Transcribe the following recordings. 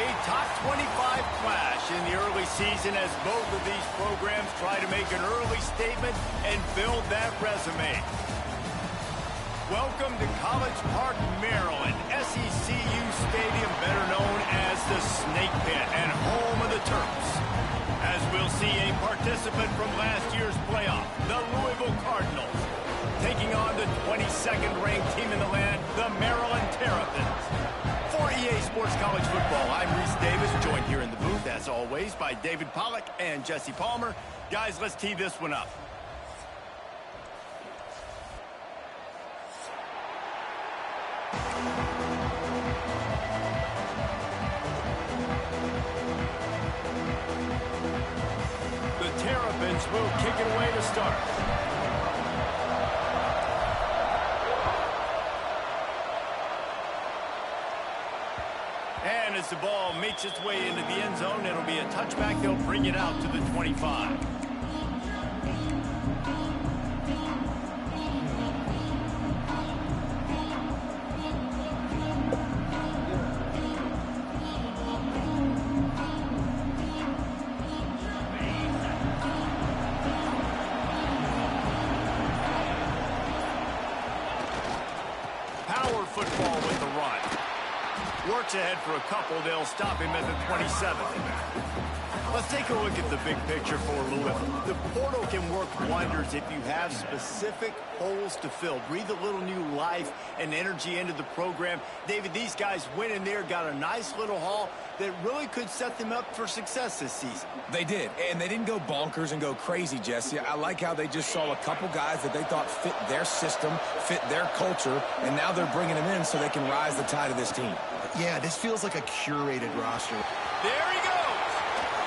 A top 25 clash in the early season as both of these programs try to make an early statement and build that resume. Welcome to College Park, Maryland, SECU Stadium, better known as the Snake Pit and home of the Terps. As we'll see a participant from last year's playoff, the Louisville Cardinals, taking on the 22nd ranked team in the land, the Maryland Terrapins. For EA Sports College Football, I'm Reese Davis, joined here in the booth, as always, by David Pollack and Jesse Palmer. Guys, let's tee this one up. The Terrapins will kick it away to start. And as the ball makes its way into the end zone, it'll be a touchback. They'll bring it out to the 25. Power football with the run. Works ahead for a couple. They'll stop him at the 27. Let's take a look at the big picture for Louisville. The portal can work wonders if you have specific holes to fill. Breathe a little new life and energy into the program. David, these guys went in there, got a nice little haul that really could set them up for success this season. They did, and they didn't go bonkers and go crazy, Jesse. I like how they just saw a couple guys that they thought fit their system, fit their culture, and now they're bringing them in so they can rise the tide of this team. Yeah, this feels like a curated roster. There he goes.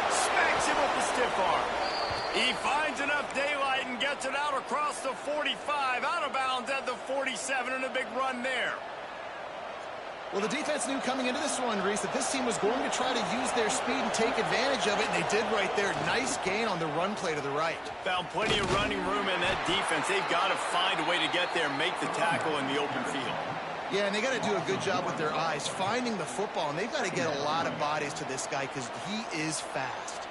Smacks him with the stiff arm. He finds enough daylight and gets it out across the 45, out of bounds at the 47, and a big run there. Well, the defense knew coming into this one, Reese, that this team was going to try to use their speed and take advantage of it, and they did right there. Nice gain on the run play to the right. Found plenty of running room in that defense. They've got to find a way to get there, make the tackle in the open field. Yeah, and they got to do a good job with their eyes, finding the football, and they've got to get a lot of bodies to this guy because he is fast.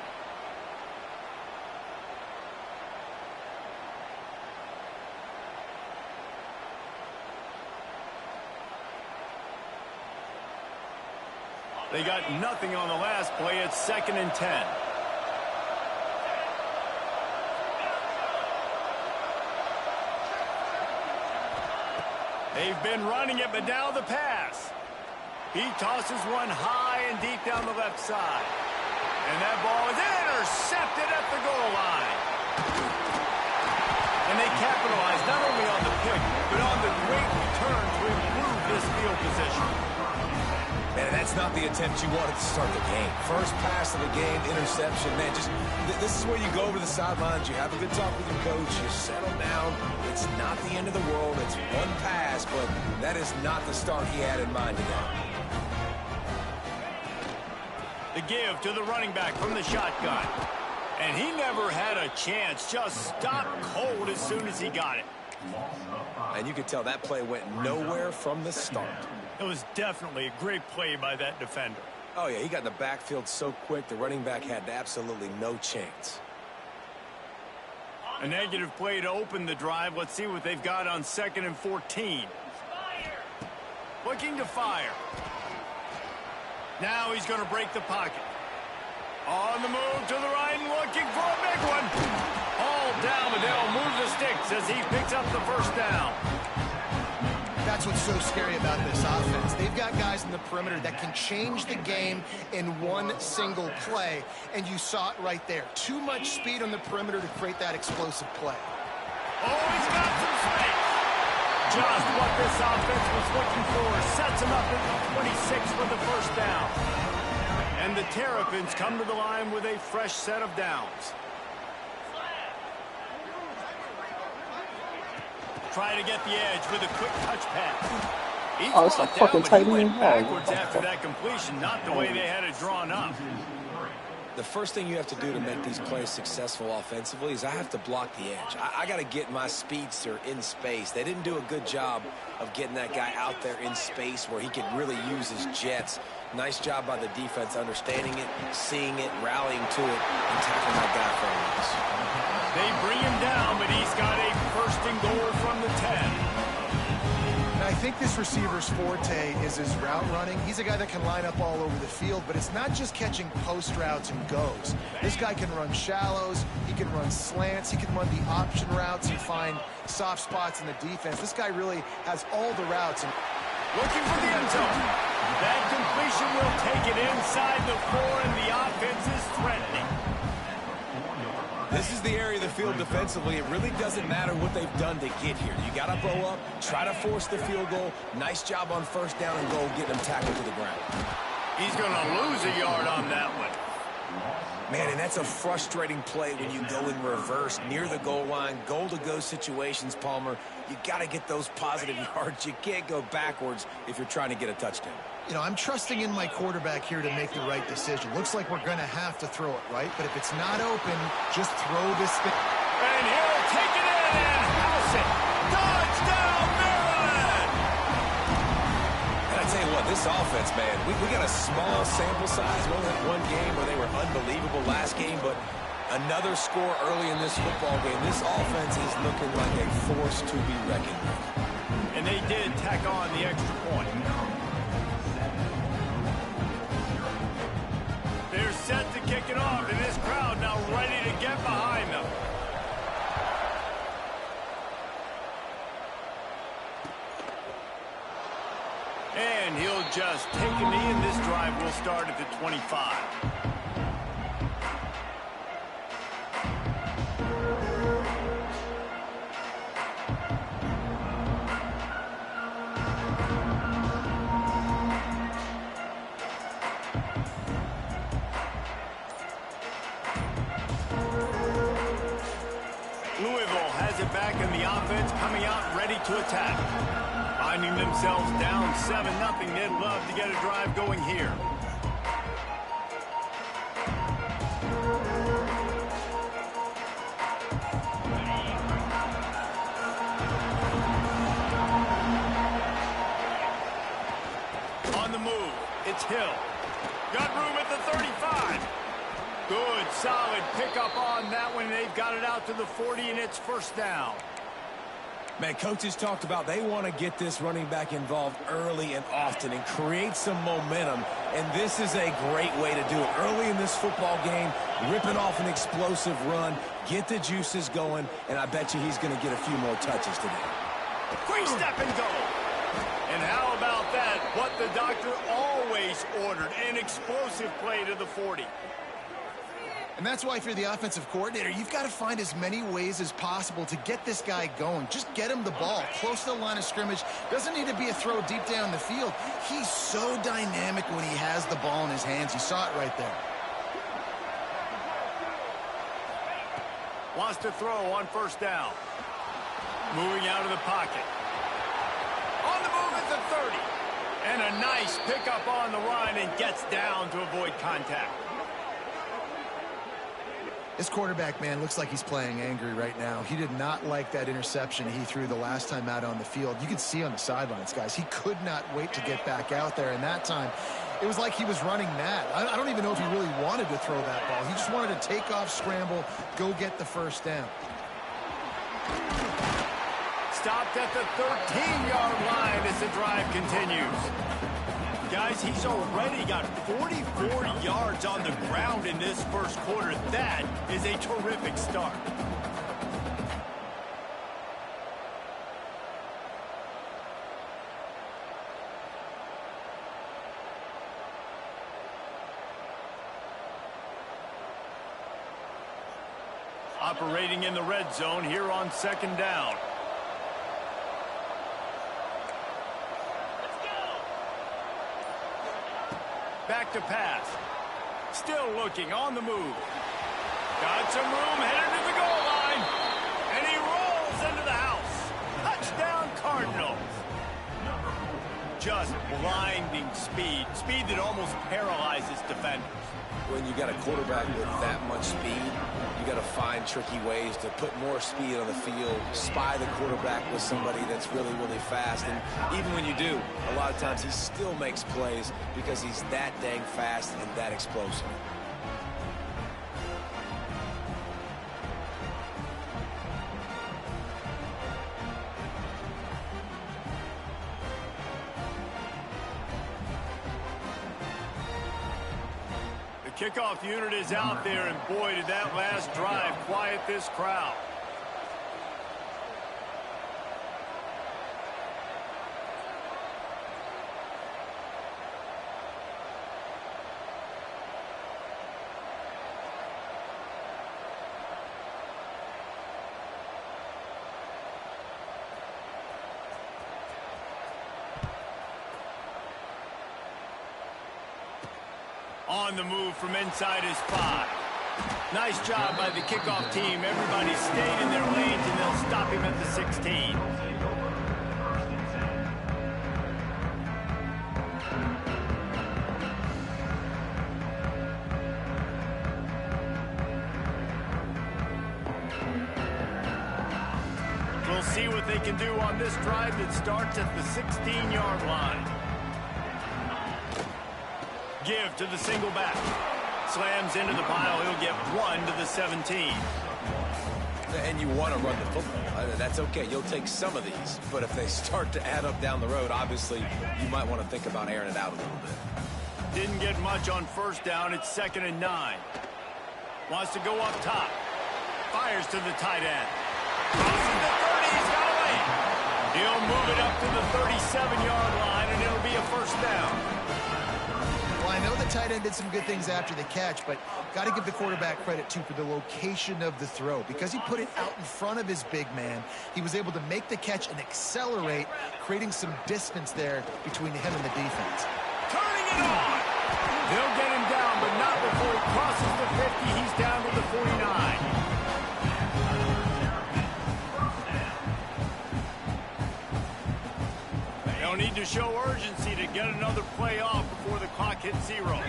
They got nothing on the last play. It's 2nd and 10. They've been running it, but now the pass. He tosses one high and deep down the left side. And that ball is intercepted at the goal line. And they capitalize not only on the pick, but on the great return to improve this field position. Man, that's not the attempt you wanted to start the game. First pass of the game, interception. Man, just this is where you go over the sidelines. You have a good talk with your coach. You settle down. It's not the end of the world. It's one pass, but that is not the start he had in mind today. The give to the running back from the shotgun. And he never had a chance. Just stopped cold as soon as he got it. And you could tell that play went nowhere from the start. It was definitely a great play by that defender. Oh, yeah, he got in the backfield so quick, the running back had absolutely no chance. A negative play to open the drive. Let's see what they've got on 2nd and 14. Looking to fire. Now he's going to break the pocket. On the move to the right and looking for a big one. All down, but they'll move the sticks as he picks up the first down. That's what's so scary about this offense. They've got guys in the perimeter that can change the game in one single play, and you saw it right there. Too much speed on the perimeter to create that explosive play. Oh, he's got some space. Just what this offense was looking for. Sets him up at the 26 for the first down. And the Terrapins come to the line with a fresh set of downs. Try to get the edge with a quick touch pass. Oh, it's like fucking tight end. Backwards after that completion, not the way they had it drawn up. the first thing you have to do to make these plays successful offensively is I have to block the edge. I got to get my speedster in space. They didn't do a good job of getting that guy out there in space where he could really use his jets. Nice job by the defense understanding it, seeing it, rallying to it, and tackling that guy for a loss. They bring him down, but he's got a first and goal from the 10. I think this receiver's forte is his route running. He's a guy that can line up all over the field, but it's not just catching post routes and goes. This guy can run shallows, he can run slants, he can run the option routes and find soft spots in the defense. This guy really has all the routes. And looking for the end zone. That completion will take it inside the 4, and the offense is threatening. This is the area of the field defensively. It really doesn't matter what they've done to get here. You got to bow up, try to force the field goal. Nice job on first down and goal, getting them tackled to the ground. He's going to lose a yard on that one. Man, and that's a frustrating play when you go in reverse near the goal line, goal-to-go situations, Palmer. You got to get those positive yards. You can't go backwards if you're trying to get a touchdown. you know, I'm trusting in my quarterback here to make the right decision. Looks like we're going to have to throw it, right? But if it's not open, just throw this thing. And he'll take it in and house it. Touchdown, Maryland! And I tell you what, this offense, man, we got a small sample size. We only had one game where they were unbelievable last game, but another score early in this football game. This offense is looking like a force to be reckoned with. And they did tack on the extra point. They're set to kick it off, and this crowd now ready to get behind them. And he'll just take a knee, and this drive will start at the 25. Louisville has it back in the offense, coming out ready to attack. Finding themselves down 7-0, they'd love to get a drive going here. On the move, it's Hill. Got room at the 35. Good, solid pickup on that one. They've got it out to the 40, and it's first down. Man, coaches talked about they want to get this running back involved early and often and create some momentum, and this is a great way to do it. Early in this football game, ripping off an explosive run, get the juices going, and I bet you he's going to get a few more touches today. Quick step and go. And how about that? What the doctor always ordered, an explosive play to the 40. And that's why if you're the offensive coordinator, you've got to find as many ways as possible to get this guy going. Just get him the ball close to the line of scrimmage. Doesn't need to be a throw deep down the field. He's so dynamic when he has the ball in his hands. You saw it right there. Wants to throw on first down. Moving out of the pocket. On the move at the 30. And a nice pickup on the run and gets down to avoid contact. This quarterback, man, looks like he's playing angry right now. He did not like that interception he threw the last time out on the field. You can see on the sidelines, guys, he could not wait to get back out there. And that time, it was like he was running mad. I don't even know if he really wanted to throw that ball. He just wanted to take off, scramble, go get the first down. Stopped at the 13-yard line as the drive continues. Guys, he's already got 44 yards on the ground in this first quarter. That is a terrific start. Operating in the red zone here on second down. Back to pass. Still looking on the move. Got some room, headed to the goal line. And he rolls into the house. Touchdown, Cardinals. just blinding speed. Speed that almost paralyzes defenders. When you got a quarterback with that much speed, you got to find tricky ways to put more speed on the field, spy the quarterback with somebody that's really, really fast. And even when you do, a lot of times he still makes plays because he's that dang fast and that explosive. Kickoff unit is out there, and boy, did that last drive quiet this crowd. On the move from inside his 5. Nice job by the kickoff team. Everybody stayed in their lanes, and they'll stop him at the 16. We'll see what they can do on this drive that starts at the 16-yard line. Give to the single back. Slams into the pile. He'll get 1 to the 17. And you want to run the football. That's okay. You'll take some of these. But if they start to add up down the road, obviously, you might want to think about airing it out a little bit. Didn't get much on first down. It's 2nd and 9. Wants to go up top. Fires to the tight end. Crosses the 30. He's got away. He'll move it up to the 37-yard line, and it'll be a first down. Well, I know the tight end did some good things after the catch, but got to give the quarterback credit, too, for the location of the throw. Because he put it out in front of his big man, he was able to make the catch and accelerate, creating some distance there between him and the defense. Turning it on! They'll get him down, but not before he crosses the 50. He's down to the 49. They'll need to show urgency to get another play off before the clock hits 0.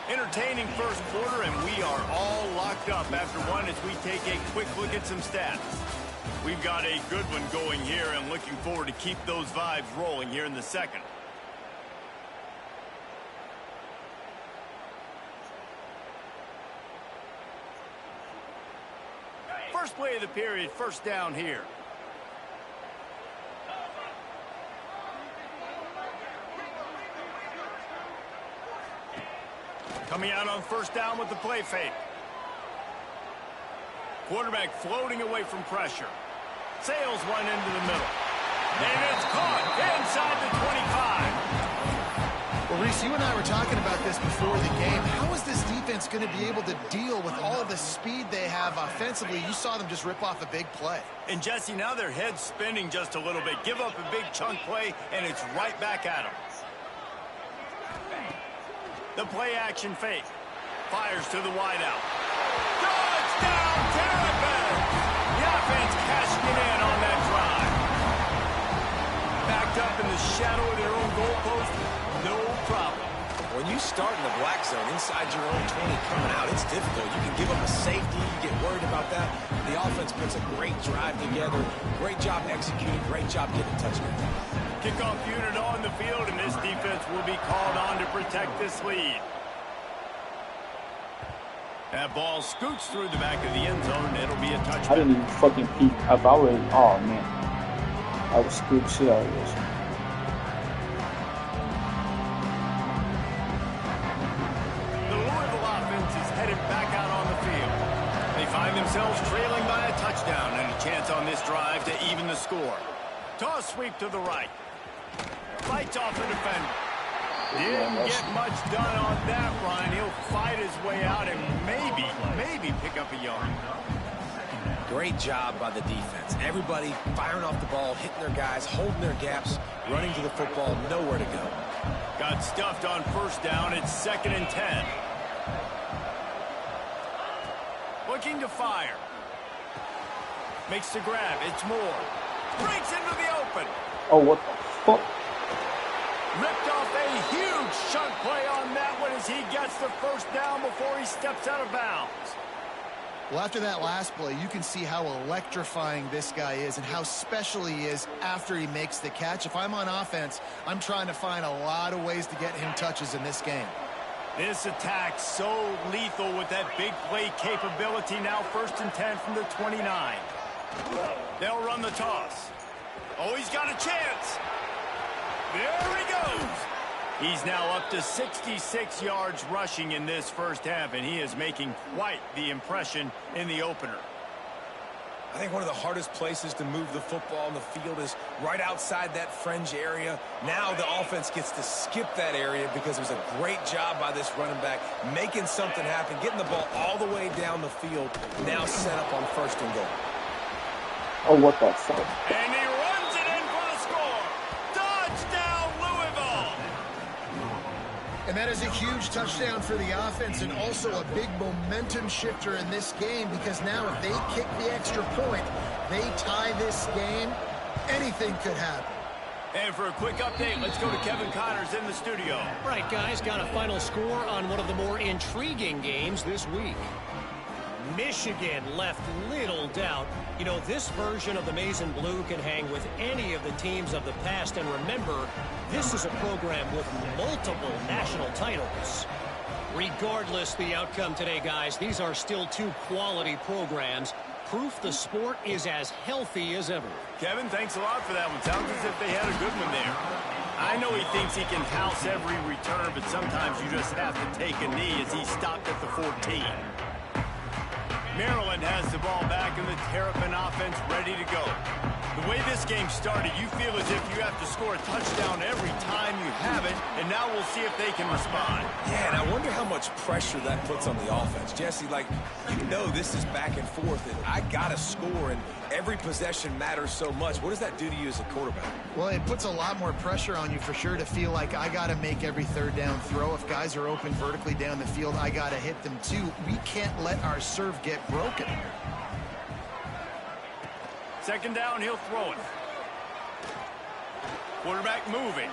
Entertaining first quarter, and we are all locked up after one as we take a quick look at some stats. We've got a good one going here, and looking forward to keep those vibes rolling here in the second. First play of the period, first down here. Coming out on first down with the play fake. Quarterback floating away from pressure. Sails one into the middle. And it's caught inside the 25. Well, Reese, you and I were talking about this before the game. How is this defense going to be able to deal with all the speed they have offensively? You saw them just rip off a big play. And, Jesse, now their head's spinning just a little bit. Give up a big chunk play, and it's right back at them. The play-action fake. Fires to the wideout. Touchdown, Terrapins! The offense cashing it in on that drive. Backed up in the shadow of their own goalpost, no problem. When you start in the black zone inside your own 20 coming out, it's difficult. You can give up a safety. You get worried about that. The offense puts a great drive together. Great job executing. Great job getting a touchdown. Kickoff unit on the field, and this defense will be called on to protect this lead. That ball scoots through the back of the end zone, and it'll be a touchdown. I didn't even fucking peek. If I was, oh man, I was screwed shit out of this. The Louisville offense is headed back out on the field. They find themselves trailing by a touchdown and a chance on this drive to even the score. Toss sweep to the right. Fights off the defender. Didn't get much done on that run. He'll fight his way out and maybe pick up a yard. Great job by the defense. Everybody firing off the ball, hitting their guys, holding their gaps, running to the football, nowhere to go. Got stuffed on first down. It's 2nd and 10. Looking to fire. Makes the grab. It's Moore. breaks into the open. Oh, what the fuck? Ripped off a huge chunk play on that one as he gets the first down before he steps out of bounds. Well, after that last play, you can see how electrifying this guy is and how special he is after he makes the catch. If I'm on offense, I'm trying to find a lot of ways to get him touches in this game. This attack so lethal with that big play capability. Now 1st and 10 from the 29. They'll run the toss. Oh, he's got a chance. There he goes. He's now up to 66 yards rushing in this first half, and he is making quite the impression in the opener. I think one of the hardest places to move the football on the field is right outside that fringe area. Now the offense gets to skip that area because it was a great job by this running back making something happen, getting the ball all the way down the field, now set up on 1st and goal. Oh, what the fuck? And he runs it in for the score. Touchdown, Louisville. And that is a huge touchdown for the offense and also a big momentum shifter in this game because now if they kick the extra point, they tie this game, anything could happen. And for a quick update, let's go to Kevin Connors in the studio. Right, guys, got a final score on one of the more intriguing games this week. Michigan left little doubt. You know, this version of the Maize and Blue can hang with any of the teams of the past. And remember, this is a program with multiple national titles. Regardless the outcome today, guys, these are still two quality programs. Proof the sport is as healthy as ever. Kevin, thanks a lot for that one. Sounds as if they had a good one there. I know he thinks he can house every return, but sometimes you just have to take a knee as he stopped at the 14. Maryland has the ball back and the Terrapin offense ready to go. The way this game started, you feel as if you have to score a touchdown every time you have it, and now we'll see if they can respond. Yeah, and I wonder how much pressure that puts on the offense. Jesse, like, you know this is back and forth, and I got to score, and every possession matters so much. What does that do to you as a quarterback? Well, it puts a lot more pressure on you for sure to feel like I got to make every 3rd down throw. If guys are open vertically down the field, I got to hit them too. We can't let our serve get broken. 2nd down, he'll throw it. Quarterback moving.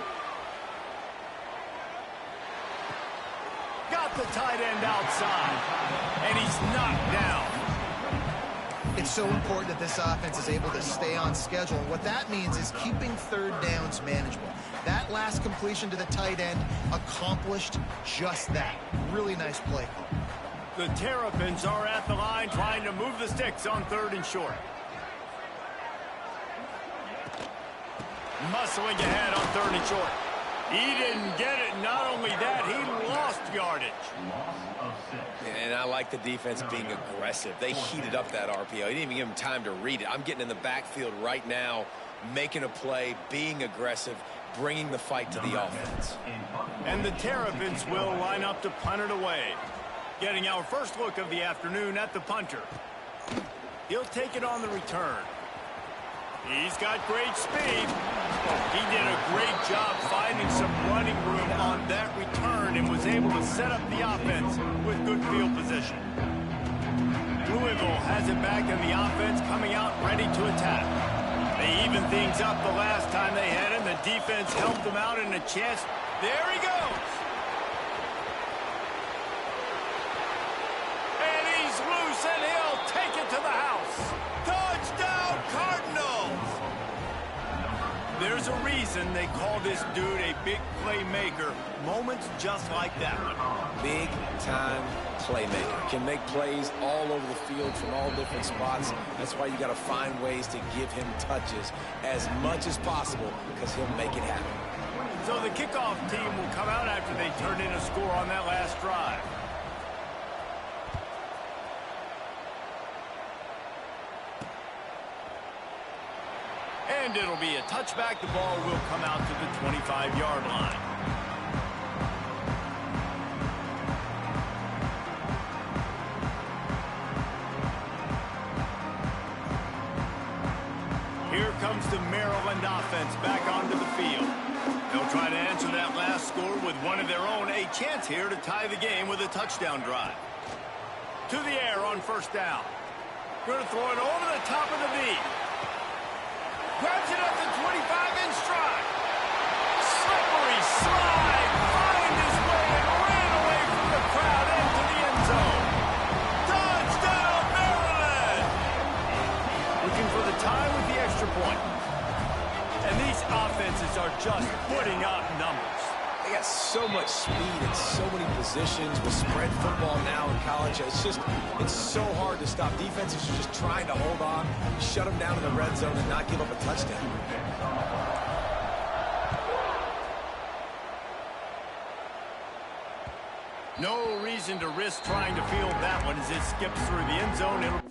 Got the tight end outside, and he's knocked down. It's so important that this offense is able to stay on schedule. And what that means is keeping 3rd downs manageable. That last completion to the tight end accomplished just that. Really nice play call. The Terrapins are at the line trying to move the sticks on 3rd and short. Muscling ahead on 3rd and short. He didn't get it. Not only that, he lost yardage. And I like the defense being aggressive. They heated up that RPO. He didn't even give him time to read it. I'm getting in the backfield right now, making a play, being aggressive, bringing the fight to the offense. And the Terrapins will line up to punt it away. Getting our first look of the afternoon at the punter. He'll take it on the return. He's got great speed. He did a great job finding some running room on that return and was able to set up the offense with good field position. Louisville has it back in the offense, coming out ready to attack. They evened things up the last time they had him. The defense helped them out in a chance. There he goes. And he's loose, and he'll take it to the house. Touchdown, Cardinals! There's a reason they call this dude a big playmaker. Moments just like that one. Big-time playmaker. Can make plays all over the field from all different spots. That's why you got to find ways to give him touches as much as possible because he'll make it happen. So the kickoff team will come out after they turn in a score on that last drive. And it'll be a touchback. The ball will come out to the 25-yard line. Here comes the Maryland offense back onto the field. They'll try to answer that last score with one of their own. A chance here to tie the game with a touchdown drive. To the air on 1st down. Going to throw it over the top of the knee. Grabs it at the 25 in stride. Slippery slide. Find his way and ran away from the crowd into the end zone. Touchdown, Maryland! Looking for the tie with the extra point. And these offenses are just putting up numbers. They got so much speed and so many positions with spread football now in college. It's so hard to stop. Defenses are just trying to hold on, shut them down in the red zone, and not give up a touchdown. No reason to risk trying to field that one as it skips through the end zone.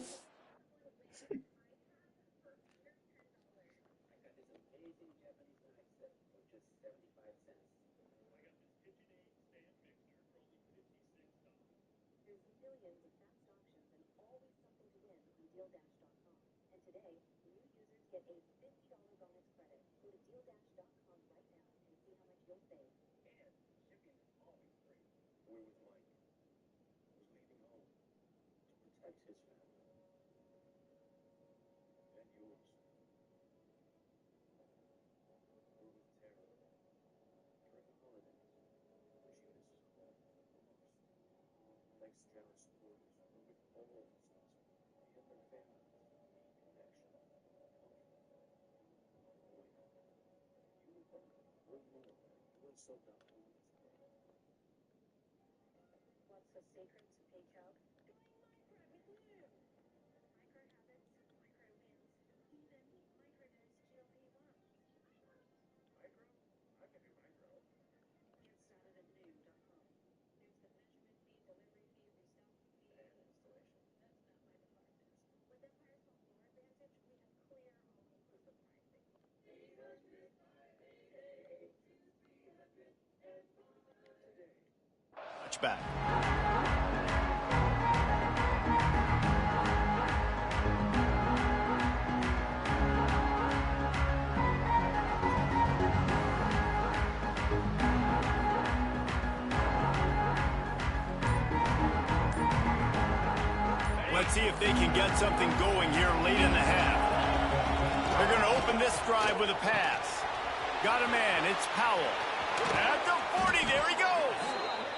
Back. Let's see if they can get something going here late in the half. They're going to open this drive with a pass. Got a man. It's Powell. At the 40, there he goes.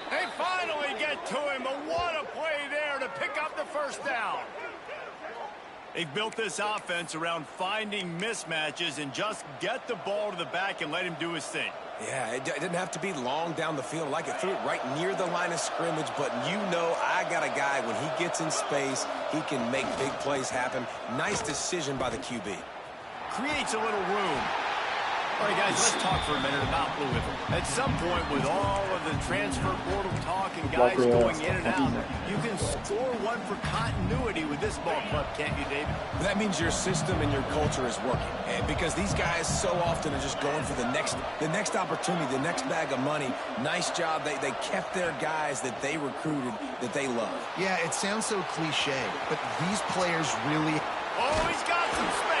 They finally get to him, but what a play there to pick up the first down. They've built this offense around finding mismatches and just get the ball to the back and let him do his thing. Yeah, it didn't have to be long down the field. Like it threw it right near the line of scrimmage, but you know I got a guy, when he gets in space, he can make big plays happen. Nice decision by the QB. Creates a little room. All right, guys, let's talk for a minute about Louisville. At some point, with all of the transfer portal talk and guys going in and out, you can score one for continuity with this ball club, can't you, David? That means your system and your culture is working. And because these guys so often are just going for the next opportunity, the next bag of money. Nice job. They kept their guys that they recruited, that they love. Yeah, it sounds so cliche, but these players really... Oh, he's got some space.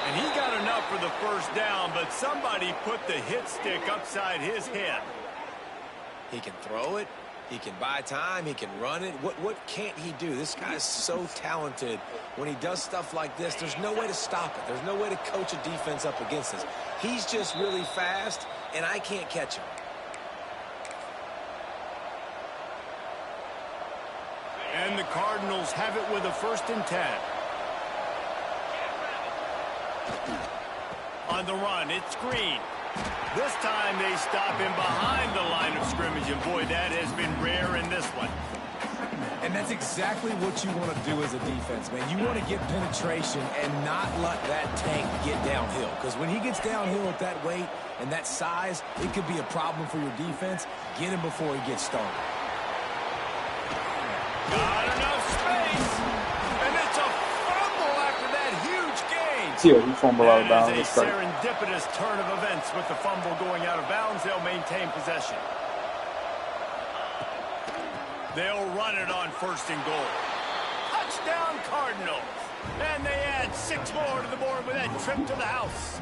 And he got enough for the first down, but somebody put the hit stick upside his head. He can throw it. He can buy time. He can run it. What can't he do? This guy's so talented. When he does stuff like this, there's no way to stop it. There's no way to coach a defense up against this. He's just really fast, and I can't catch him. And the Cardinals have it with a 1st and 10. On the run, it's Green. This time they stop him behind the line of scrimmage, and boy, that has been rare in this one. And that's exactly what you want to do as a defense, man. You want to get penetration and not let that tank get downhill. Because when he gets downhill at that weight and that size, it could be a problem for your defense. Get him before he gets started. Got enough space. And it's a fumble after that huge gain. See, he fumbled out of bounds. That is a serendipitous turn of events with the fumble going out of bounds. They'll maintain possession. They'll run it on 1st and goal. Touchdown Cardinals. And they add 6 more to the board with that trip to the house.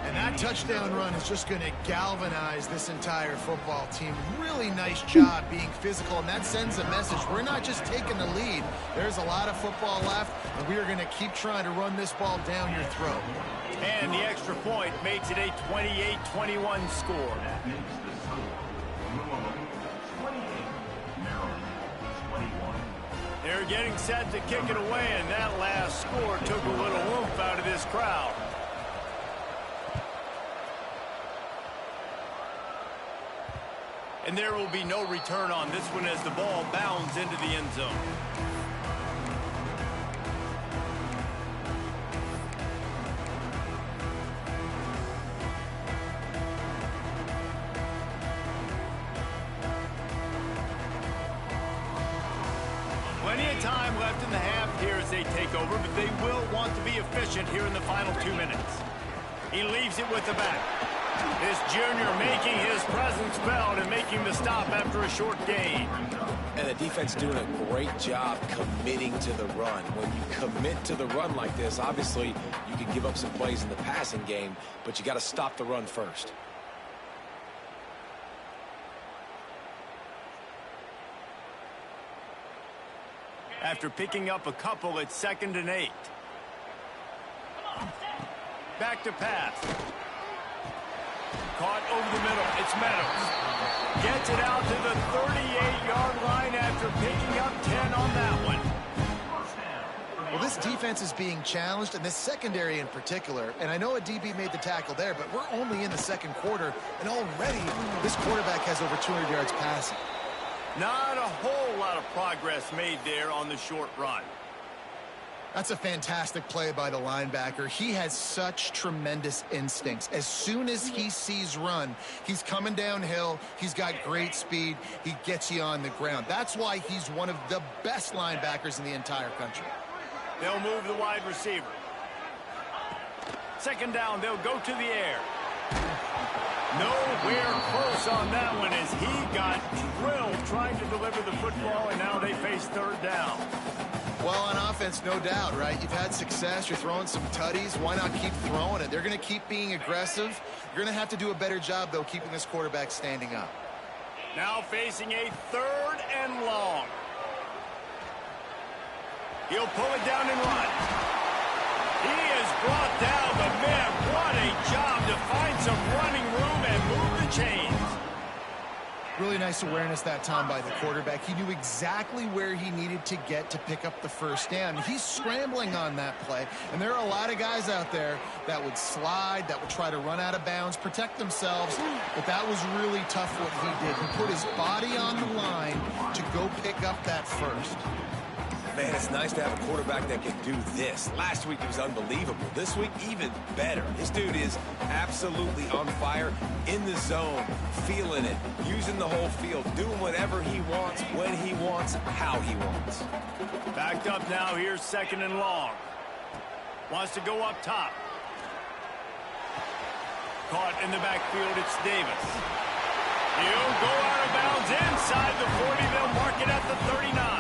And that touchdown run is just going to galvanize this entire football team. Really nice job being physical, and that sends a message. We're not just taking the lead. There's a lot of football left, and we are going to keep trying to run this ball down your throat. And the extra point makes it a 28-21 score. They're getting set to kick it away, and that last score took a little oomph out of this crowd. And there will be no return on this one as the ball bounds into the end zone. Plenty of time left in the half here as they take over, but they will want to be efficient here in the final 2 minutes. He leaves it with the back. This junior making his presence felt and making the stop after a short gain. And the defense doing a great job committing to the run. When you commit to the run like this, obviously you can give up some plays in the passing game, but you got to stop the run first. After picking up a couple, it's 2nd and 8. Back to pass. Caught over the middle. It's Meadows. Gets it out to the 38-yard line after picking up 10 on that one. Well, this defense is being challenged, and this secondary in particular. And I know a DB made the tackle there, but we're only in the second quarter, and already this quarterback has over 200 yards passing. Not a whole lot of progress made there on the short run. That's a fantastic play by the linebacker. He has such tremendous instincts. As soon as he sees run, he's coming downhill. He's got great speed. He gets you on the ground. That's why he's one of the best linebackers in the entire country. They'll move the wide receiver. 2nd down, they'll go to the air. Nowhere close on that one as he got drilled trying to deliver the football, and now they face 3rd down. Well, on offense, no doubt, right? You've had success. You're throwing some tutties. Why not keep throwing it? They're going to keep being aggressive. You're going to have to do a better job, though, keeping this quarterback standing up. Now facing a 3rd and long. He'll pull it down and run. He is brought down, but man, what a job to find some running room and move the chains. Really nice awareness that time by the quarterback. He knew exactly where he needed to get to pick up the 1st down. He's scrambling on that play, and there are a lot of guys out there that would slide, that would try to run out of bounds, protect themselves, but that was really tough what he did. He put his body on the line to go pick up that 1st. Man, it's nice to have a quarterback that can do this. Last week it was unbelievable. This week, even better. This dude is absolutely on fire, in the zone, feeling it, using the whole field, doing whatever he wants, when he wants, how he wants. Backed up now. Here's 2nd and long. Wants to go up top. Caught in the backfield. It's Davis. He'll go out of bounds inside the 40. They'll mark it at the 39.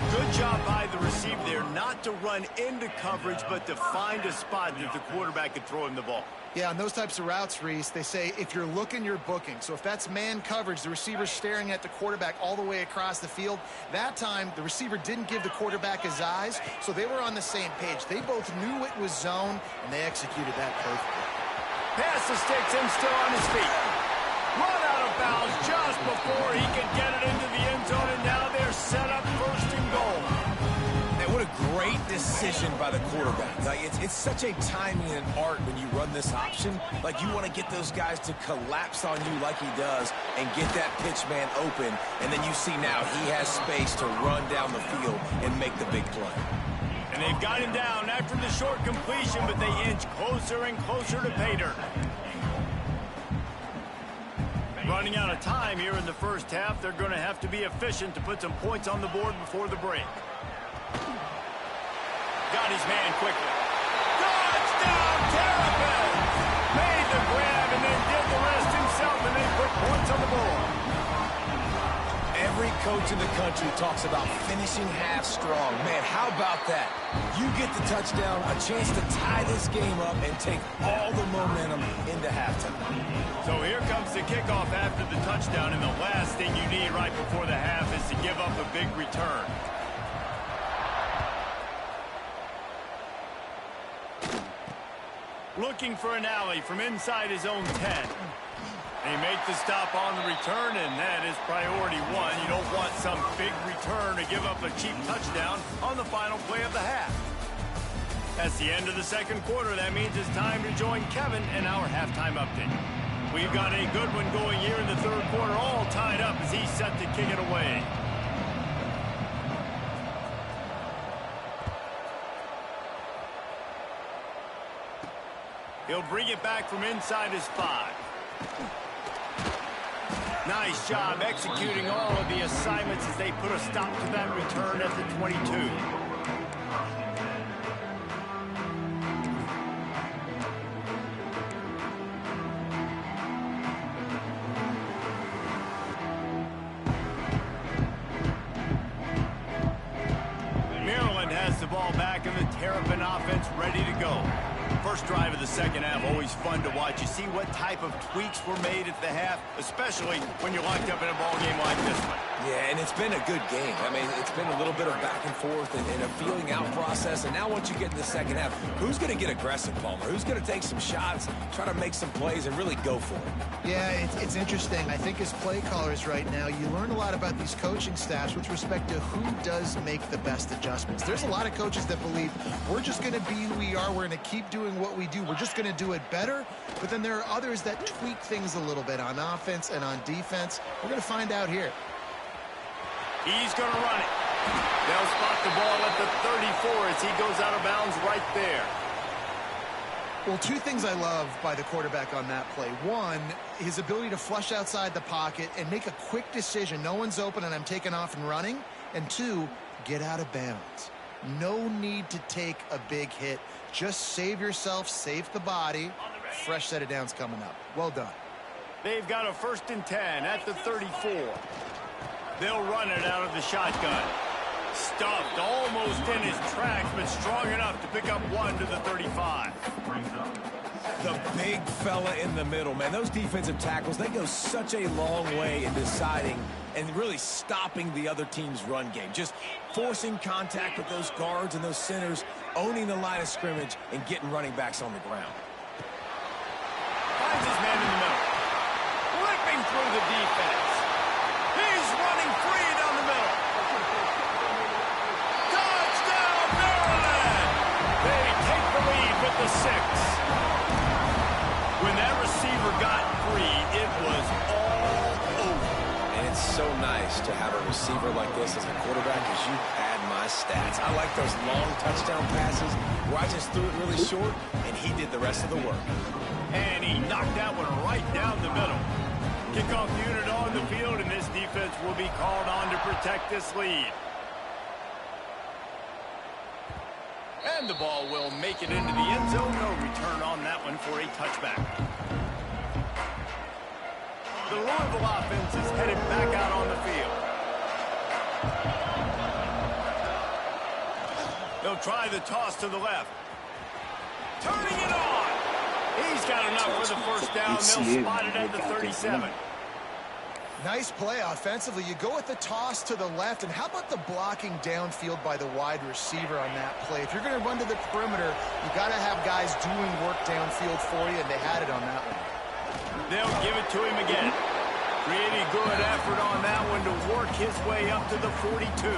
Good job by the receiver there, not to run into coverage, but to find a spot that the quarterback could throw him the ball. Yeah, on those types of routes, Reese, they say if you're looking, you're booking. So if that's man coverage, the receiver's staring at the quarterback all the way across the field. That time, the receiver didn't give the quarterback his eyes, so they were on the same page. They both knew it was zone, and they executed that perfectly. Pass the sticks and still on his feet. Run out of bounds just before he could get it into the end zone, and now they're set up 1st and goal. And what a great decision by the quarterback. Like, it's such a timing and art when you run this option. Like, you want to get those guys to collapse on you like he does and get that pitch man open, and then you see now he has space to run down the field and make the big play. And they've got him down after the short completion, but they inch closer and closer to pay dirt. Running out of time here in the 1st half. They're going to have to be efficient to put some points on the board before the break. Got his man quickly. Touchdown, Terrapin! Made the grab and then did the rest himself, and they put points on the board. Every coach in the country talks about finishing half strong. Man, how about that? You get the touchdown, a chance to tie this game up and take all the momentum into halftime. So here comes the kickoff after the touchdown, and the last thing you need right before the half is to give up a big return. Looking for an alley from inside his own 10. They make the stop on the return, and that is priority one. You don't want some big return to give up a cheap touchdown on the final play of the half. That's the end of the second quarter. That means it's time to join Kevin in our halftime update. We've got a good one going here in the third quarter, all tied up as he's set to kick it away. He'll bring it back from inside his 5. Nice job executing all of the assignments as they put a stop to that return at the 22. Maryland has the ball back and the Terrapin offense ready to go. First drive of the second half, always fun to watch. You see what type of tweaks were made at the half, especially when you're locked up in a ball game like this one. Yeah, and it's been a good game. I mean, it's been a little bit of back and forth and a feeling out process. And now once you get in the second half, who's going to get aggressive, Palmer? Who's going to take some shots, try to make some plays, and really go for it? Yeah, it's interesting. I think as play callers right now, you learn a lot about these coaching staffs with respect to who does make the best adjustments. There's a lot of coaches that believe we're just going to be who we are. We're going to keep doing what we do. We're just going to do it better. But then there are others that tweak things a little bit on offense and on defense. We're going to find out here. He's going to run it. They'll spot the ball at the 34 as he goes out of bounds right there. Well, two things I love by the quarterback on that play. One, his ability to flush outside the pocket and make a quick decision. No one's open and I'm taking off and running. And two, get out of bounds. No need to take a big hit. Just save yourself, save the body. Fresh set of downs coming up. Well done. They've got a 1st and 10 at the 34. They'll run it out of the shotgun. Stuffed almost in his tracks, but strong enough to pick up 1 to the 35. The big fella in the middle, man. Those defensive tackles, they go such a long way in deciding and really stopping the other team's run game. Just forcing contact with those guards and those centers, owning the line of scrimmage, and getting running backs on the ground. Finds his man in the middle. Ripping through the defense. He's running free down the middle. Touchdown, Maryland! They take the lead with the 6. When that receiver got free, it was all over. And it's so nice to have a receiver like this as a quarterback because you had my stats. I like those long touchdown passes where I just threw it really short and he did the rest of the work. And he knocked that one right down the middle. Kickoff unit on the field, and this defense will be called on to protect this lead. And the ball will make it into the end zone. No return on that one for a touchback. The Louisville offense is headed back out on the field. They'll try the toss to the left. Turning it on. He's got enough for the first down. They'll spot it at the 37. Nice play offensively. You go with the toss to the left, and how about the blocking downfield by the wide receiver on that play? If you're going to run to the perimeter, you got to have guys doing work downfield for you, and they had it on that one. They'll give it to him again. Really good effort on that one to work his way up to the 42.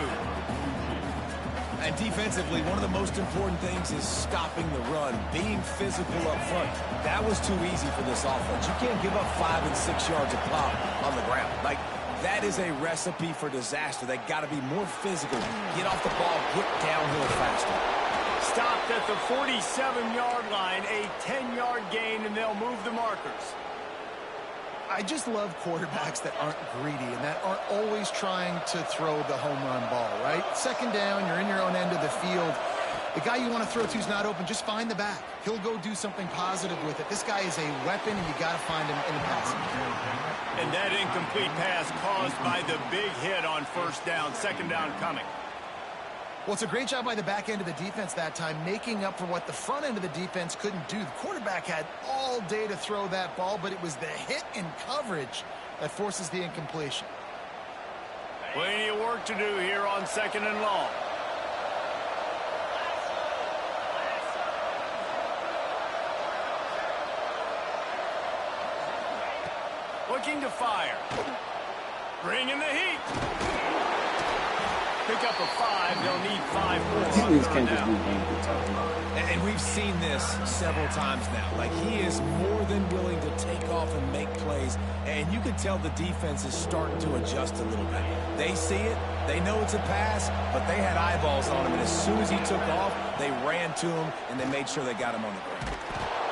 And defensively, one of the most important things is stopping the run, being physical up front. That was too easy for this offense. You can't give up 5 and 6 yards of pop on the ground. Like, that is a recipe for disaster. They got to be more physical, get off the ball, get downhill faster. Stopped at the 47-yard line, a 10-yard gain, and they'll move the markers. I just love quarterbacks that aren't greedy and that aren't always trying to throw the home run ball, right? Second down, you're in your own end of the field. The guy you want to throw to is not open. Just find the back. He'll go do something positive with it. This guy is a weapon, and you got to find him in the passing game. And that incomplete pass caused by the big hit on first down. Second down coming. Well, it's a great job by the back end of the defense that time, making up for what the front end of the defense couldn't do. The quarterback had all day to throw that ball, but it was the hit and coverage that forces the incompletion. Plenty of work to do here on second and long. Looking to fire. Bring in the heat. Pick up a 5. They'll need 5 more. These can't just be games. And we've seen this several times now. Like, he is more than willing to take off and make plays. And you can tell the defense is starting to adjust a little bit. They see it. They know it's a pass, but they had eyeballs on him. And as soon as he took off, they ran to him, and they made sure they got him on the ground.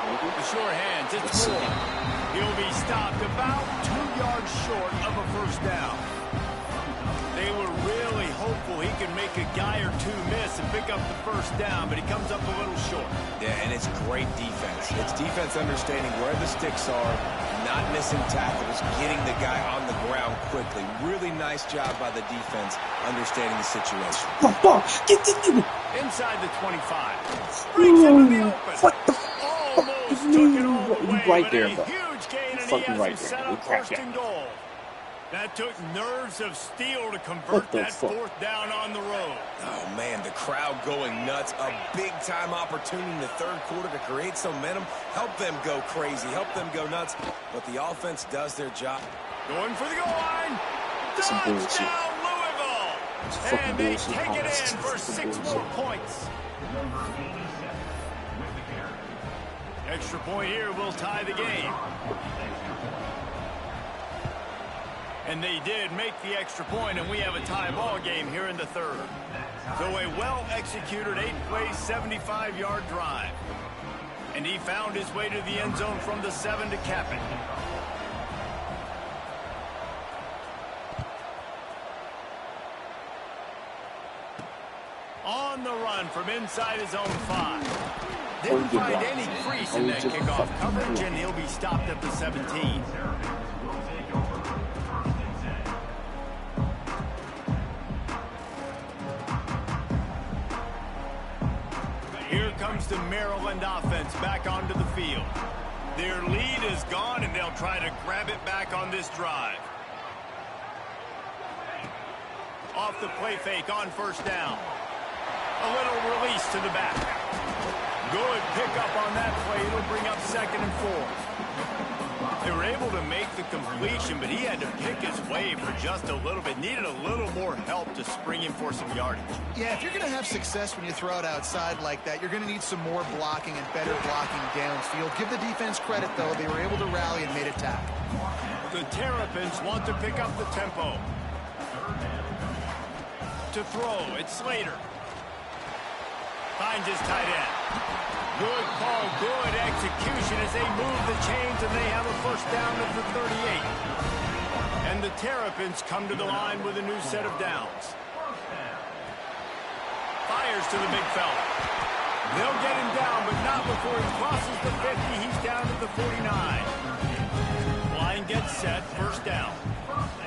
The short hands, it's Moore. He'll be stopped about 2 yards short of a first down. They were really hopeful he could make a guy or two miss and pick up the first down, but he comes up a little short. Yeah, and it's great defense. It's defense understanding where the sticks are, not missing tackles, getting the guy on the ground quickly. Really nice job by the defense understanding the situation. Inside the 25. Brings him to the open. Almost took it all the way, right but there, a bro. huge gain, and he Fucking has right him there. set up first and goal. That took nerves of steel to convert that fourth down on the road. Oh, man, the crowd going nuts. A big-time opportunity in the third quarter to create some momentum, help them go crazy, help them go nuts. But the offense does their job. Going for the goal line. Some bullshit. Touchdown, Louisville. And they take it in for 6 more points. Extra point here will tie the game. And they did make the extra point, and we have a tie ball game here in the third. So a well-executed 8-play, 75-yard drive. And he found his way to the end zone from the 7 to cap it. On the run from inside his own 5. Didn't find any crease in that kickoff coverage, and he'll be stopped at the 17. Here comes the Maryland offense back onto the field. Their lead is gone, and they'll try to grab it back on this drive. Off the play fake on first down. A little release to the back. Good pickup on that play. It'll bring up second and 4. They were able to make the completion, but he had to pick his way for just a little bit. Needed a little more help to spring him for some yardage. Yeah, if you're going to have success when you throw it outside like that, you're going to need some more blocking and better blocking downfield. Give the defense credit, though. They were able to rally and made a tackle. The Terrapins want to pick up the tempo. To throw, it's Slater. Finds his tight end. Good call, good execution as they move the chains, and they have a first down at the 38. And the Terrapins come to the line with a new set of downs. Fires to the big fella. They'll get him down, but not before he crosses the 50. He's down to the 49. Line gets set, first down.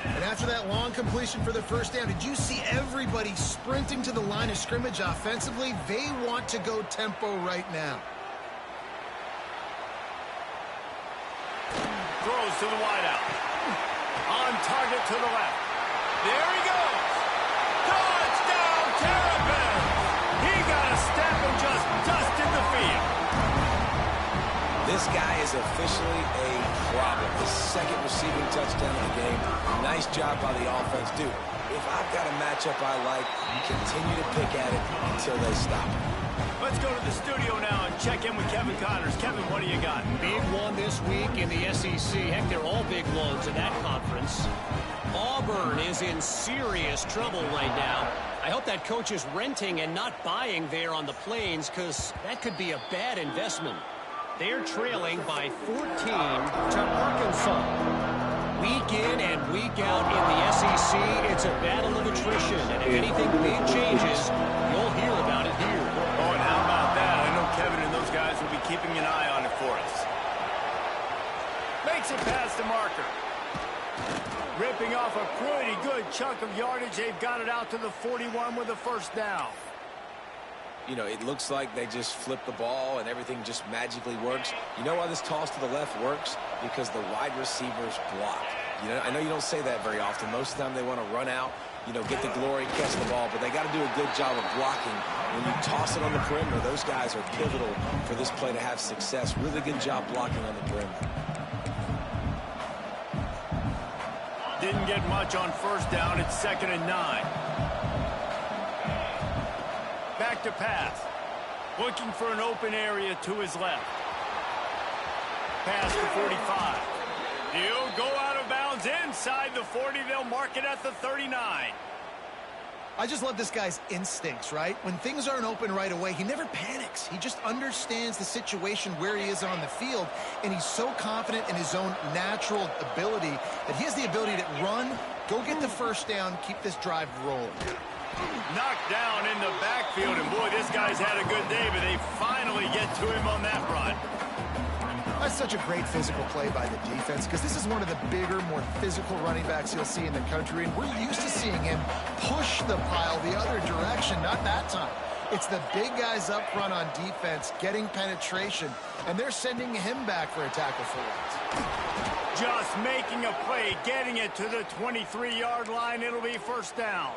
And after that long completion for the first down, did you see everybody sprinting to the line of scrimmage offensively? They want to go tempo right now. Throws to the wideout. On target to the left. There he goes. Touchdown, Terrapins! He got a step and just dusted the field. This guy is officially a problem. His second receiving touchdown of the game. Nice job by the offense. Dude, if I've got a matchup I like, continue to pick at it until they stop. Let's go to the studio now and check in with Kevin Connors. Kevin, what do you got? Big one this week in the SEC. Heck, they're all big ones in that conference. Auburn is in serious trouble right now. I hope that coach is renting and not buying there on the Plains, because that could be a bad investment. They're trailing by 14 to Arkansas. Week in and week out in the SEC, it's a battle of attrition. And if anything big changes, you'll hear about it here. Oh, and will be keeping an eye on it for us. Makes it past the marker. Ripping off a pretty good chunk of yardage. They've got it out to the 41 with a first down. You know, it looks like they just flip the ball and everything just magically works. You know why this toss to the left works? Because the wide receivers block. You know, I know you don't say that very often. Most of the time they want to run out, you know, get the glory, catch the ball, but they got to do a good job of blocking. When you toss it on the perimeter, those guys are pivotal for this play to have success. Really good job blocking on the perimeter. Didn't get much on first down. It's 2nd and 9. Back to pass. Looking for an open area to his left. Pass to 45. He'll go out of bounds inside the 40. They'll mark it at the 39. I just love this guy's instincts, right? When things aren't open right away, he never panics. He just understands the situation where he is on the field, and he's so confident in his own natural ability that he has the ability to run, go get the first down, keep this drive rolling. Knocked down in the backfield, and boy, this guy's had a good day, but they finally get to him on that run. That's such a great physical play by the defense because this is one of the bigger, more physical running backs you'll see in the country, and we're used to seeing him push the pile the other direction, not that time. It's the big guys up front on defense getting penetration, and they're sending him back for a tackle for it. Just making a play, getting it to the 23-yard line. It'll be first down.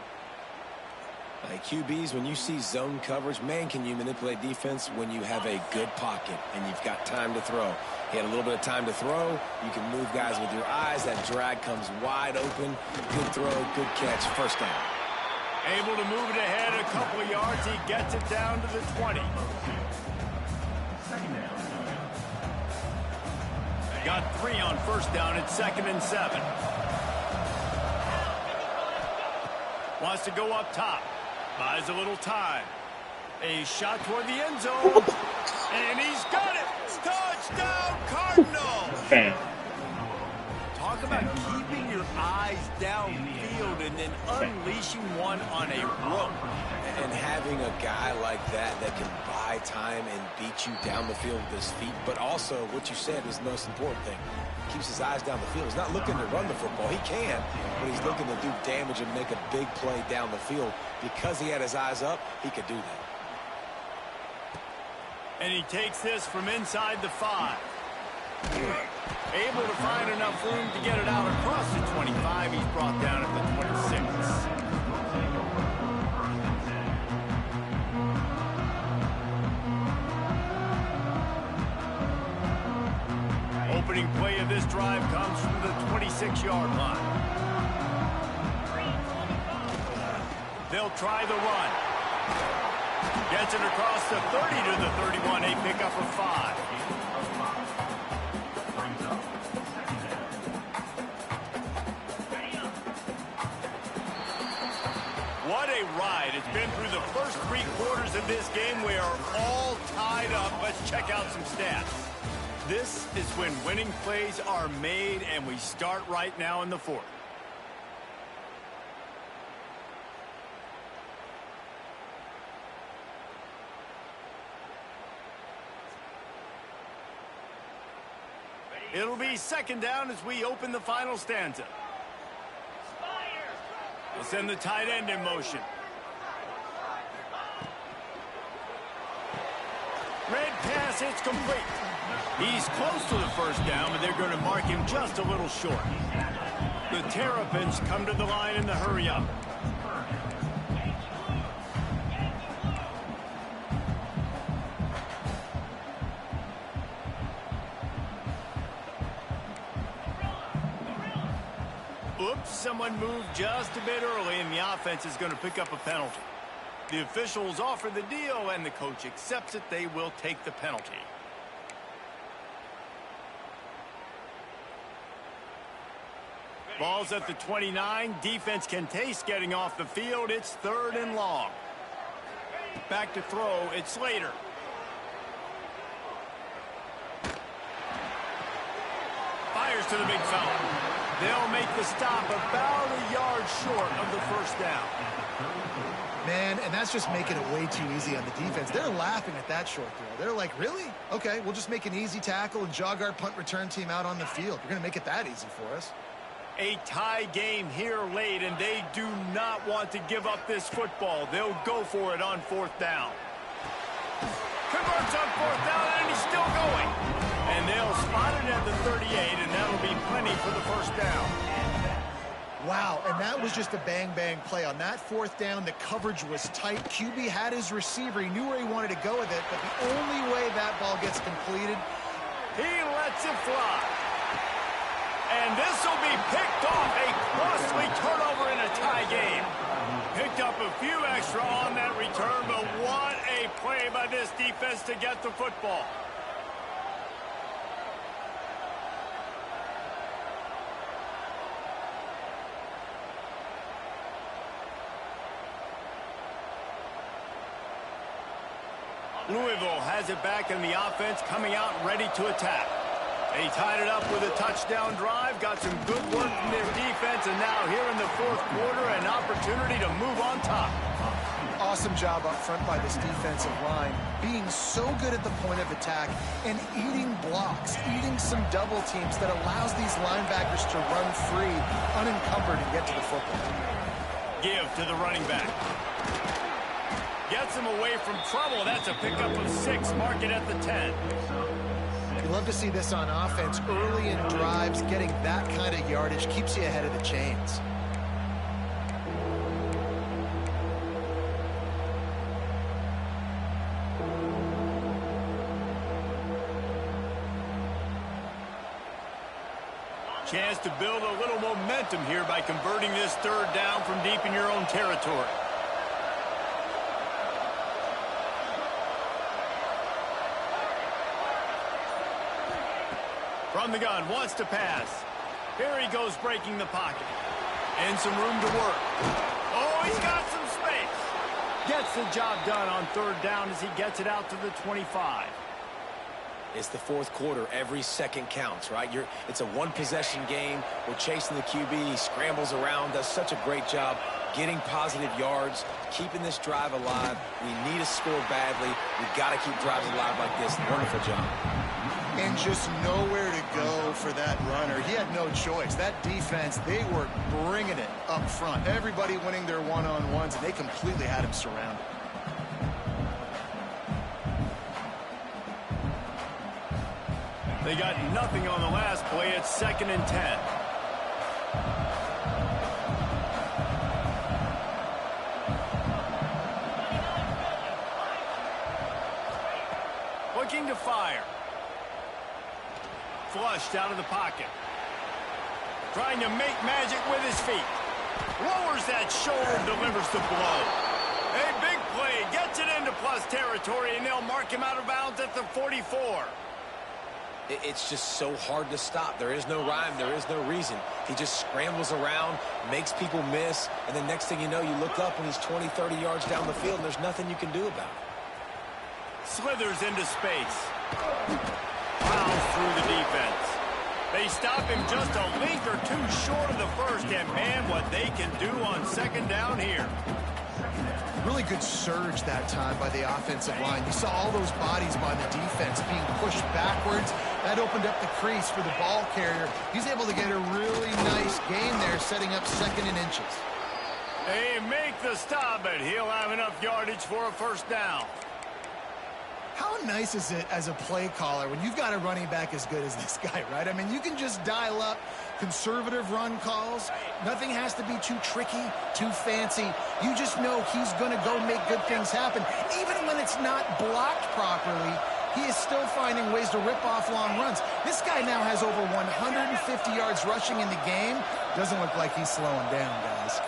Like QBs, when you see zone coverage, man, can you manipulate defense when you have a good pocket and you've got time to throw. He had a little bit of time to throw. You can move guys with your eyes. That drag comes wide open. Good throw, good catch, first down. Able to move it ahead a couple of yards. He gets it down to the 20. Got 3 on first down. It's 2nd and 7. Wants to go up top. Buys a little time. A shot toward the end zone. And he's got it. Touchdown, Cardinals. Talk about keeping your eyes downfield and then unleashing one on a rope. And having a guy like that that can buy time and beat you down the field with his feet, but also what you said is the most important thing. Keeps his eyes down the field. He's not looking to run the football. He can, but he's looking to do damage and make a big play down the field. Because he had his eyes up, he could do that. And he takes this from inside the 5. Able to find enough room to get it out across the 25. He's brought down at the 26. Opening play of this drive comes from the 26-yard line. They'll try the run. Gets it across the 30 to the 31. A pickup of 5. What a ride. It's been through the first 3 quarters of this game. We are all tied up. Let's check out some stats. This is when winning plays are made, and we start right now in the 4th. It'll be 2nd down as we open the final stanza. We'll send the tight end in motion. Red pass, it's complete. He's close to the first down, but they're going to mark him just a little short. The Terrapins come to the line in the hurry up. Oops, someone moved just a bit early, and the offense is going to pick up a penalty. The officials offer the deal, and the coach accepts it. They will take the penalty. Ball's at the 29. Defense can taste getting off the field. It's 3rd and long. Back to throw. It's Slater. Fires to the big fella. They'll make the stop about a yard short of the first down. Man, and that's just making it way too easy on the defense. They're laughing at that short throw. They're like, really? Okay, we'll just make an easy tackle and jog our punt return team out on the field. You're going to make it that easy for us. A tie game here late, and they do not want to give up this football. They'll go for it on fourth down. Converts on fourth down, and he's still going. And they'll spot it at the 38, and that'll be plenty for the first down. Wow, and that was just a bang-bang play. On that fourth down, the coverage was tight. QB had his receiver. He knew where he wanted to go with it, but the only way that ball gets completed, he lets it fly. And this will be picked off. A costly turnover in a tie game. Picked up a few extra on that return, but what a play by this defense to get the football. Louisville has it back in the offense, coming out ready to attack. They tied it up with a touchdown drive, got some good work from their defense, and now here in the fourth quarter, an opportunity to move on top. Awesome job up front by this defensive line, being so good at the point of attack and eating blocks, eating some double teams that allows these linebackers to run free, unencumbered, and get to the football. Give to the running back. Gets him away from trouble. That's a pickup of 6. Mark it at the 10. You love to see this on offense. Early in drives, getting that kind of yardage keeps you ahead of the chains. Chance to build a little momentum here by converting this third down from deep in your own territory. From the gun, wants to pass. Here he goes, breaking the pocket. And some room to work. Oh, he's got some space. Gets the job done on third down as he gets it out to the 25. It's the fourth quarter. Every second counts, right? It's a one-possession game. We're chasing the QB. He scrambles around, does such a great job getting positive yards, keeping this drive alive. We need to score badly. We've got to keep drives alive like this. Wonderful job. And just nowhere to go for that runner. He had no choice. That defense, they were bringing it up front. Everybody winning their one-on-ones, and they completely had him surrounded. They got nothing on the last play. It's 2nd and 10. Looking to fire. Flushed out of the pocket. Trying to make magic with his feet. Lowers that shoulder, delivers the blow. A big play, gets it into plus territory, and they'll mark him out of bounds at the 44. It's just so hard to stop. There is no rhyme. There is no reason. He just scrambles around, makes people miss, and the next thing you know, you look up and he's 20, 30 yards down the field, and there's nothing you can do about it. Slithers into space. Plows through the defense. They stop him just a link or two short of the first, and man, what they can do on 2nd down here. Really good surge that time by the offensive line. You saw all those bodies by the defense being pushed backwards. That opened up the crease for the ball carrier. He's able to get a really nice gain there, setting up 2nd and inches. They make the stop, but he'll have enough yardage for a first down. How nice is it as a play caller when you've got a running back as good as this guy, right? I mean, you can just dial up conservative run calls. Nothing has to be too tricky, too fancy. You just know he's going to go make good things happen. Even when it's not blocked properly, he is still finding ways to rip off long runs. This guy now has over 150 yards rushing in the game. Doesn't look like he's slowing down, guys.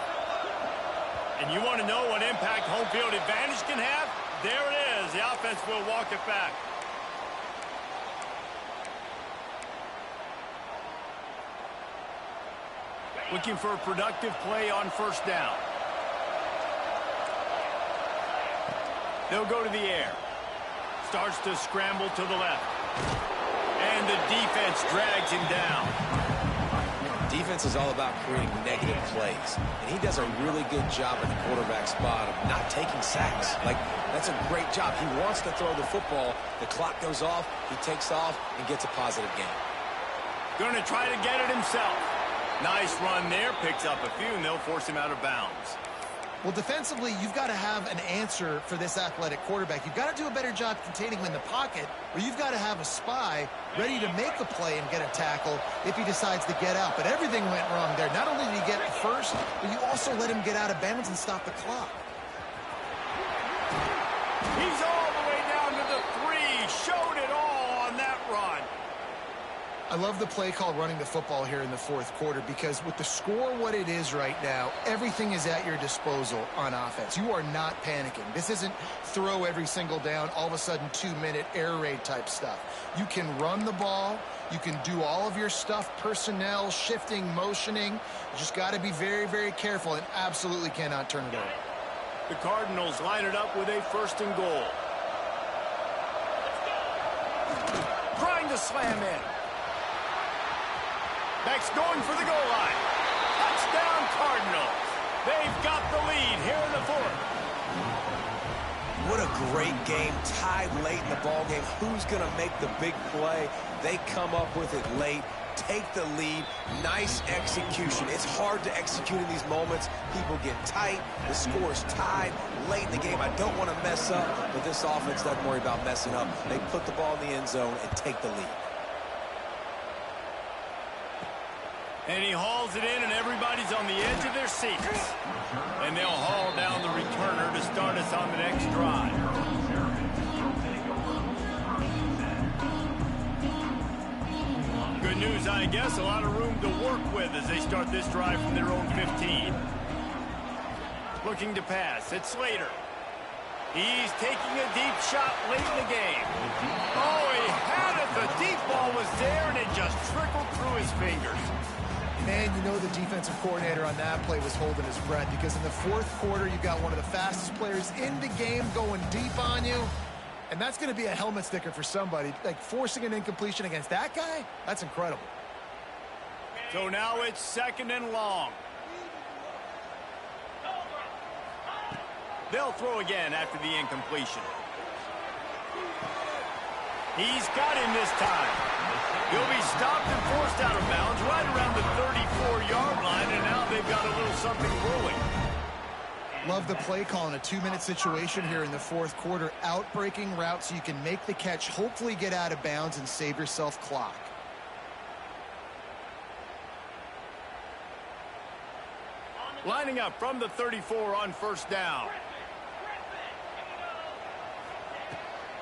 And you want to know what impact home field advantage can have? There it is. The offense will walk it back. Looking for a productive play on first down. They'll go to the air. Starts to scramble to the left. And the defense drags him down. Defense defense is all about creating negative plays, and he does a really good job at the quarterback spot of not taking sacks. Like, that's a great job. He wants to throw the football. The clock goes off, he takes off, and gets a positive gain. Going to try to get it himself. Nice run there, picks up a few, and they'll force him out of bounds. Well, defensively, you've got to have an answer for this athletic quarterback. You've got to do a better job containing him in the pocket, or you've got to have a spy ready to make a play and get a tackle if he decides to get out. But everything went wrong there. Not only did he get the first, but you also let him get out of bounds and stop the clock. He's all the way down to the 3. Showed it all on that run. I love the play call running the football here in the fourth quarter, because with the score what it is right now, everything is at your disposal on offense. You are not panicking. This isn't throw every single down, all of a sudden 2-minute air raid type stuff. You can run the ball. You can do all of your stuff, personnel, shifting, motioning. You just got to be very, very careful and absolutely cannot turn it over. The Cardinals line it up with a 1st and goal. Trying to slam in. Next, going for the goal line. Touchdown, Cardinals. They've got the lead here in the 4th. What a great game, tied late in the ball game. Who's going to make the big play? They come up with it late, take the lead. Nice execution. It's hard to execute in these moments. People get tight. The score is tied late in the game. I don't want to mess up, but this offense doesn't worry about messing up. They put the ball in the end zone and take the lead. And he hauls it in, and everybody's on the edge of their seats. And they'll haul down the returner to start us on the next drive. Good news, I guess. A lot of room to work with as they start this drive from their own 15. Looking to pass. It's Slater. He's taking a deep shot late in the game. Oh, he had it. The deep ball was there, and it just trickled through his fingers. Man, you know the defensive coordinator on that play was holding his breath, because in the fourth quarter, you've got one of the fastest players in the game going deep on you. And that's going to be a helmet sticker for somebody. Like, forcing an incompletion against that guy, that's incredible. So now it's 2nd and long. They'll throw again after the incompletion. He's got him this time. He'll be stopped and forced out of bounds right around the 34-yard line, and now they've got a little something brewing. Love the play call in a 2-minute situation here in the fourth quarter. Out-breaking route so you can make the catch, hopefully get out of bounds, and save yourself clock. Lining up from the 34 on 1st down.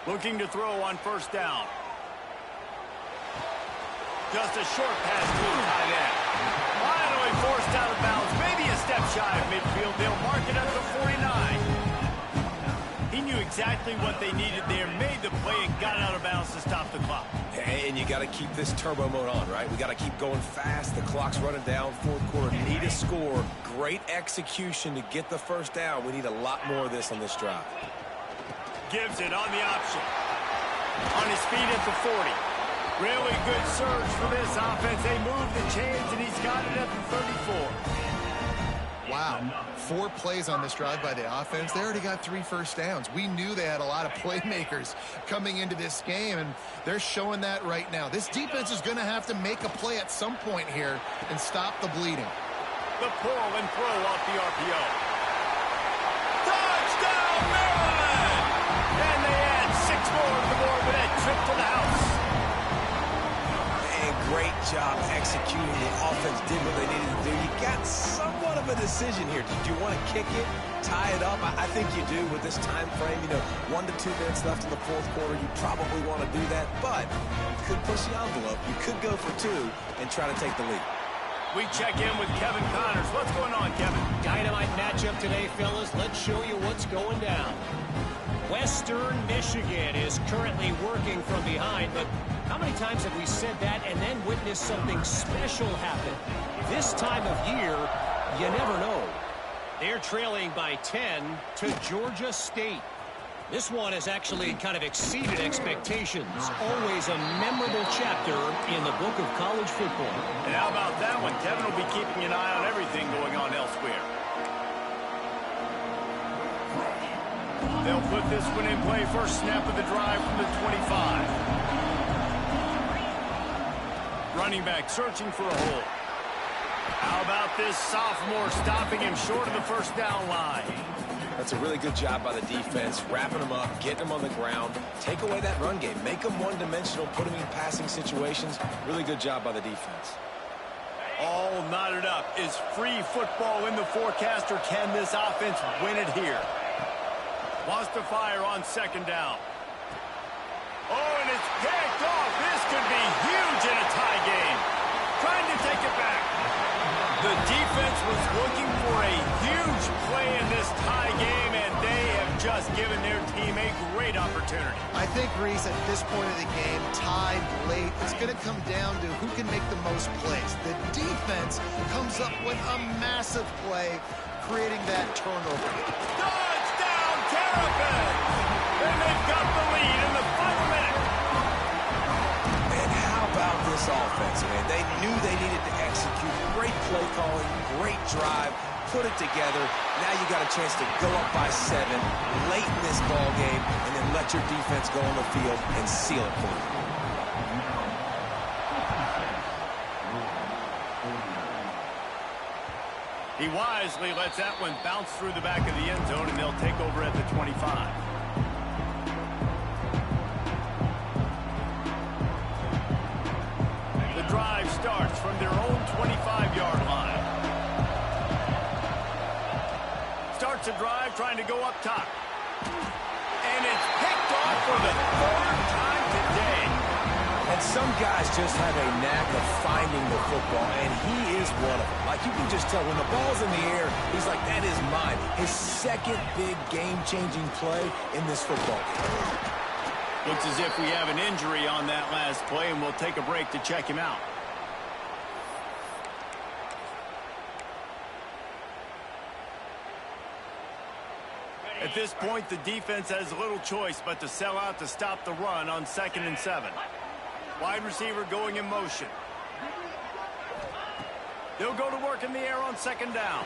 Looking to throw on 1st down. Just a short pass to the tight end. Finally forced out of bounds. Maybe a step shy of midfield. They'll mark it at the 49. He knew exactly what they needed there, made the play, and got out of bounds to stop the clock. And you got to keep this turbo mode on, right? We got to keep going fast. The clock's running down. Fourth quarter, need a score. Great execution to get the 1st down. We need a lot more of this on this drive. Gives it on the option. On his feet at the 40. Really good surge for this offense. They move the chains, and he's got it at the 34. Wow. 4 plays on this drive by the offense. They already got 3 first downs. We knew they had a lot of playmakers coming into this game, and they're showing that right now. This defense is going to have to make a play at some point here and stop the bleeding. The pull and throw off the RPO. Touchdown, Maryland! And they add 6 more to the board with that trip to the house. Great job executing. The offense did what they needed to do. You got somewhat of a decision here. Did you want to kick it, tie it up? I think you do with this time frame. 1 to 2 minutes left in the fourth quarter. You probably want to do that, but you could push the envelope. You could go for 2 and try to take the lead. We check in with Kevin Connors. What's going on, Kevin? Dynamite matchup today, fellas. Let's show you what's going down. Western Michigan is currently working from behind, but how many times have we said that and then witnessed something special happen? This time of year, you never know. They're trailing by 10 to Georgia State. This one has actually kind of exceeded expectations. Always a memorable chapter in the book of college football. And how about that one? Kevin will be keeping an eye on everything going on elsewhere. They'll put this one in play. First snap of the drive from the 25. Running back searching for a hole. How about this sophomore stopping him short of the first down line? That's a really good job by the defense, wrapping them up, getting them on the ground, take away that run game, make them one-dimensional, put them in passing situations. Really good job by the defense. All knotted up. Is free football in the forecast, or can this offense win it here? Wants to fire on second down. Oh, and it's picked off. This could be huge in a tie game. Trying to take it back. The defense was looking for a huge play in this tie game, and they have just given their team a great opportunity. I think, Reese, at this point of the game, tied late, it's going to come down to who can make the most plays. The defense comes up with a massive play, creating that turnover. Touchdown, Terrapins! And they've got the lead in the final minute. And how about this offense, man? They knew they needed to execute. Great play calling, great drive, put it together. Now you got a chance to go up by 7 late in this ball game and then let your defense go on the field and seal it for you. He wisely lets that one bounce through the back of the end zone, and they'll take over at the 25. The drive starts from their own 25-yard line. Starts a drive trying to go up top. And it's picked off for the 3rd time today. And some guys just have a knack of finding the football, and he is one of them. Like, you can just tell when the ball's in the air, he's like, that is mine. His second big game-changing play in this football game. Looks as if we have an injury on that last play, and we'll take a break to check him out. At this point, the defense has little choice but to sell out to stop the run on 2nd and 7. Wide receiver going in motion. They'll go to work in the air on 2nd down.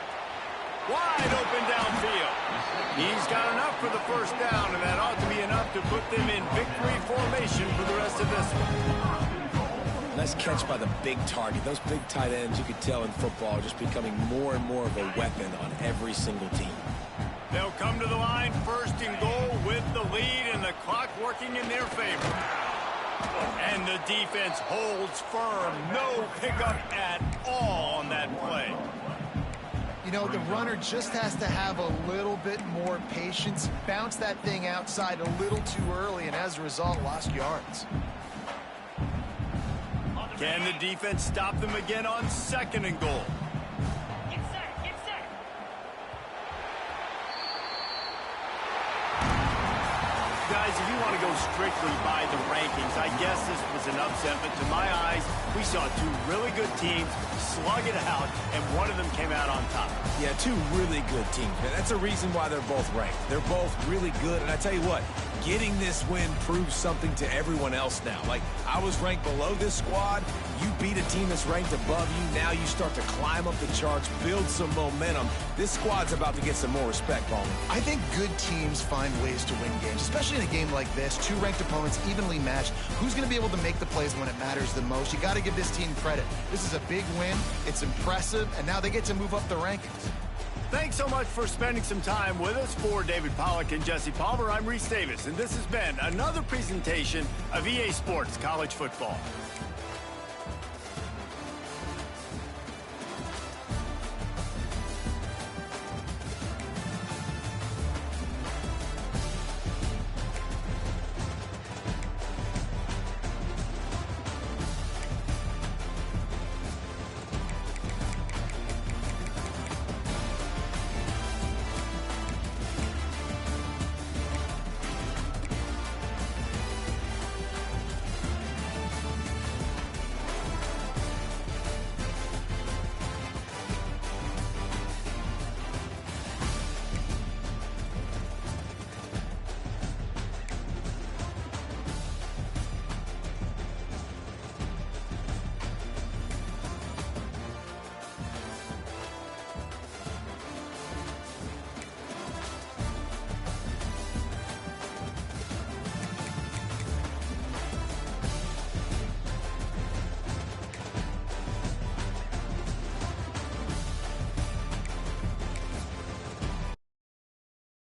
Wide open downfield. He's got enough for the first down, and that ought to be enough to put them in victory formation for the rest of this one. Nice catch by the big target. Those big tight ends, you could tell in football, are just becoming more and more of a weapon on every single team. They'll come to the line, 1st and goal with the lead and the clock working in their favor. And the defense holds firm. No pickup at all on that play. You know, the runner just has to have a little bit more patience, bounce that thing outside a little too early, and as a result, lost yards. Can the defense stop them again on 2nd and goal? Guys, if you want to go strictly by the rankings, I guess this was an upset, but to my eyes, we saw 2 really good teams slug it out, and one of them came out on top. Yeah, 2 really good teams, man. That's a reason why they're both ranked. They're both really good, and I tell you what, getting this win proves something to everyone else now. Like, I was ranked below this squad. You beat a team that's ranked above you. Now you start to climb up the charts, build some momentum. This squad's about to get some more respect, Ballman. I think good teams find ways to win games, especially in a game like this. 2 ranked opponents evenly matched. Who's going to be able to make the plays when it matters the most? You got to give this team credit. This is a big win. It's impressive, and now they get to move up the rankings. Thanks so much for spending some time with us. For David Pollack and Jesse Palmer, I'm Reese Davis, and this has been another presentation of EA Sports College Football.